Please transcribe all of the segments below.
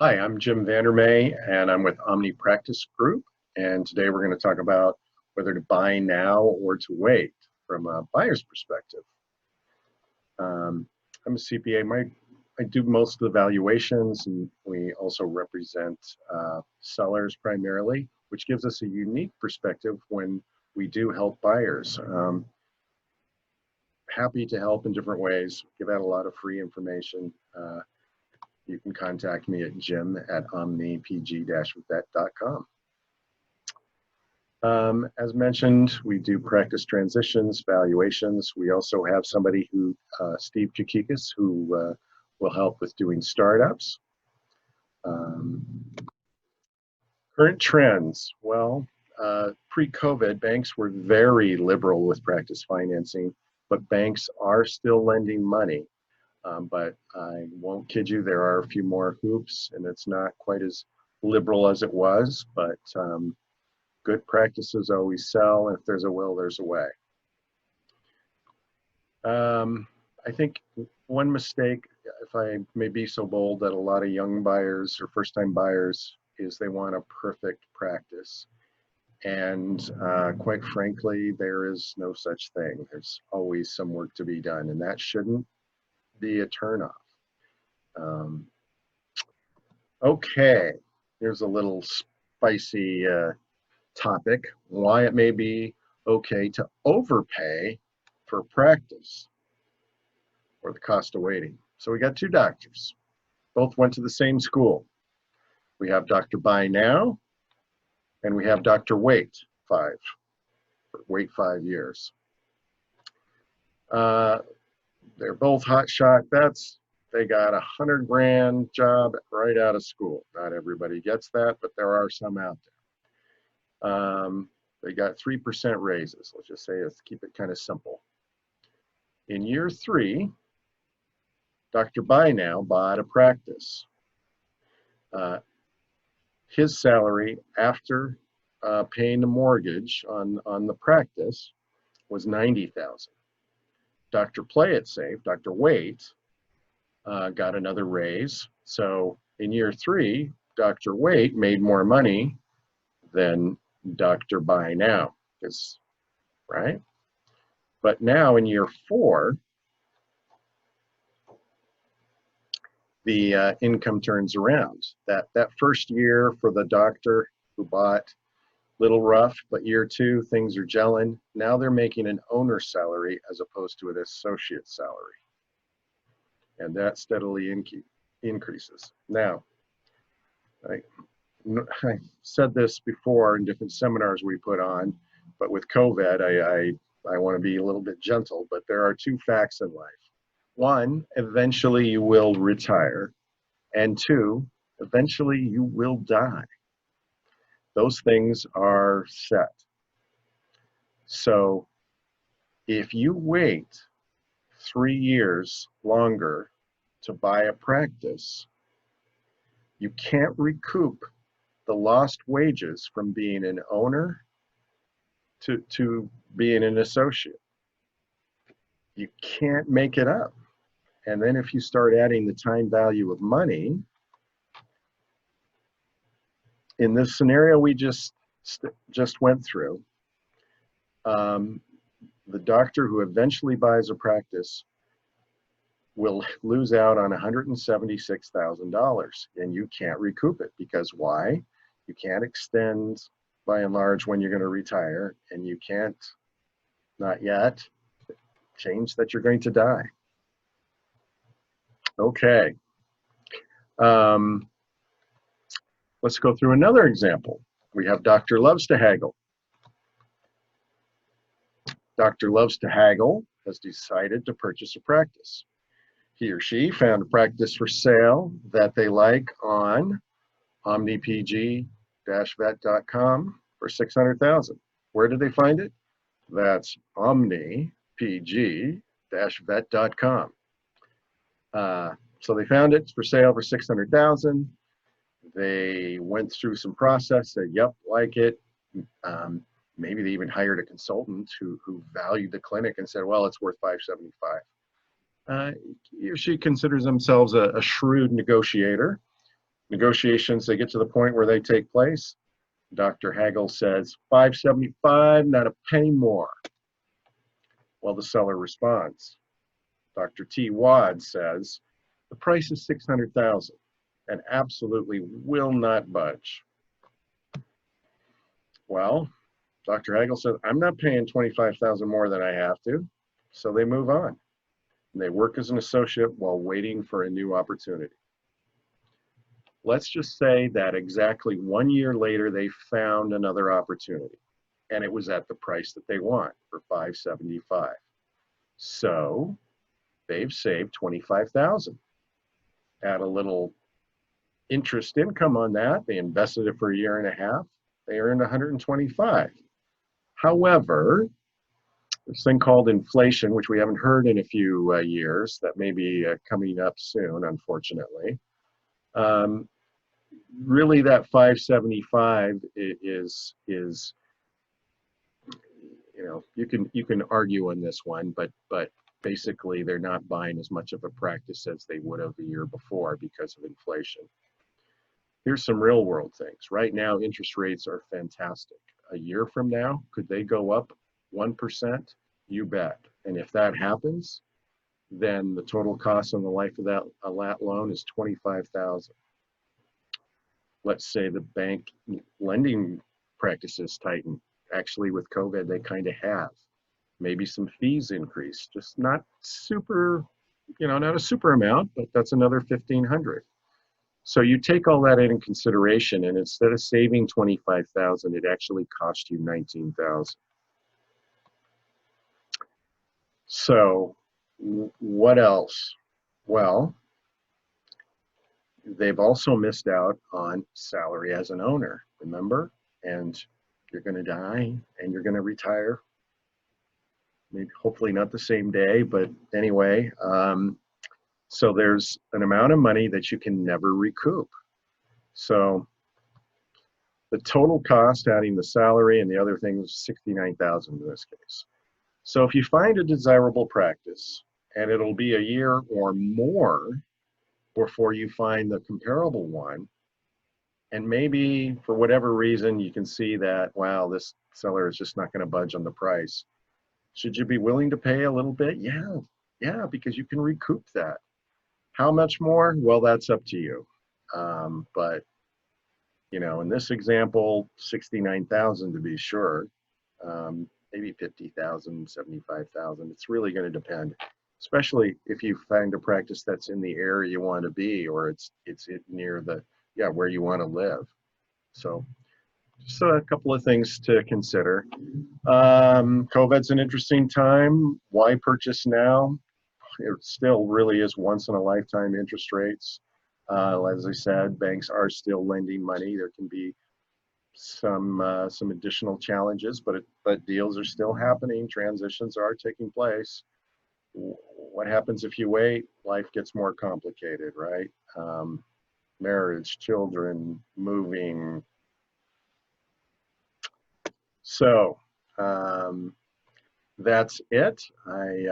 Hi, I'm Jim Vandermeer, and I'm with Omnipg Group. And today we're going to talk about whether to buy now or to wait from a buyer's perspective. I'm a CPA. I do most of the valuations, and we also represent sellers primarily, which gives us a unique perspective when we do help buyers. Happy to help in different ways, give out a lot of free information. You can contact me at jim@omnipg-vet.com. As mentioned, we do practice transitions, valuations. We also have somebody Steve Kikikis, who will help with doing startups. Current trends. Well, pre-COVID, banks were very liberal with practice financing, but banks are still lending money. But I won't kid you, there are a few more hoops, and it's not quite as liberal as it was, but good practices always sell, and if there's a will, there's a way. I think one mistake, if I may be so bold, that a lot of young buyers or first-time buyers is they want a perfect practice. And quite frankly, there is no such thing. There's always some work to be done, and that shouldn't be a turnoff. Okay, here's a little spicy topic, why it may be okay to overpay for practice or the cost of waiting. So we got two doctors, both went to the same school. We have Dr. Buy Now, and we have Dr. Wait 5 years. They're both hotshot vets. They got $100 grand job right out of school. Not everybody gets that, but there are some out there. They got 3% raises. Let's just say, let's keep it kind of simple. In year 3, Dr. Buy Now bought a practice. His salary after paying the mortgage on the practice was $90,000. Dr. Play It Safe, Dr. Wait, got another raise. So in year 3, Dr. Wait made more money than Dr. Buy Now, right? But now in year 4, the income turns around. That first year for the doctor who bought, little rough, but year 2, things are gelling. Now they're making an owner's salary as opposed to an associate salary. And that steadily increases. Now, I said this before in different seminars we put on, but with COVID, I want to be a little bit gentle, but there are 2 facts in life. 1, eventually you will retire, and 2, eventually you will die. Those things are set. So if you wait 3 years longer to buy a practice, you can't recoup the lost wages from being an owner to being an associate. You can't make it up. And then if you start adding the time value of money, in this scenario we just went through, the doctor who eventually buys a practice will lose out on $176,000, and you can't recoup it because why? You can't extend by and large when you're going to retire, and you can't, not yet, change that you're going to die. Okay. Let's go through another example. We have Dr. Loves to Haggle. Dr. Loves to Haggle has decided to purchase a practice. He or she found a practice for sale that they like on Omnipg-vet.com for $600,000. Where did they find it? That's Omnipg-vet.com. So they found it for sale for $600,000. They went through some process, said, yep, like it. Maybe they even hired a consultant who valued the clinic and said, well, it's worth $575. He or she considers themselves a shrewd negotiator, Negotiations, they get to the point where they take place. Dr. Hagel says, $575, not a penny more. Well, the seller responds. Dr. T. Wad says, the price is $600,000 and absolutely will not budge. Well, Dr. Hagel said, I'm not paying $25,000 more than I have to. So they move on. And they work as an associate while waiting for a new opportunity. Let's just say that exactly 1 year later, they found another opportunity, and it was at the price that they want for $575. So they've saved $25,000. Add a little interest income on that. They invested it for a year and a half. They earned $125. However, this thing called inflation, which we haven't heard in a few years, that may be coming up soon, unfortunately. Really, that 575 is you can argue on this one, but basically they're not buying as much of a practice as they would have the year before because of inflation. Here's some real world things. Right now, interest rates are fantastic. A year from now, could they go up 1%? You bet. And if that happens, then the total cost on the life of that loan is $25,000. Let's say the bank lending practices tighten. Actually, with COVID, they kind of have. Maybe some fees increase, just not super, not a super amount, but that's another $1,500. So you take all that into consideration, and instead of saving $25,000, it actually cost you $19,000. So what else? Well, they've also missed out on salary as an owner, remember? And you're going to die and you're going to retire. Maybe, hopefully not the same day, but anyway. So there's an amount of money that you can never recoup. So the total cost, adding the salary and the other things, $69,000 in this case. So if you find a desirable practice, and it'll be a year or more before you find the comparable one, and maybe for whatever reason you can see that, wow, this seller is just not going to budge on the price. Should you be willing to pay a little bit? Yeah, because you can recoup that. How much more? Well, that's up to you. But in this example, 69,000 to be sure, maybe 50,000, 75,000. It's really going to depend, especially if you find a practice that's in the area you want to be, or it's near where you want to live. So just a couple of things to consider. COVID's an interesting time. Why purchase now? It still really is once in a lifetime interest rates. As I said, banks are still lending money. There can be some additional challenges, but deals are still happening. Transitions are taking place. What happens if you wait? Life gets more complicated, right? Marriage, children, moving. So that's it. I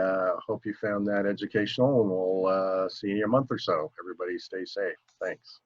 hope you found that educational, and we'll see you in a month or so. Everybody stay safe. Thanks.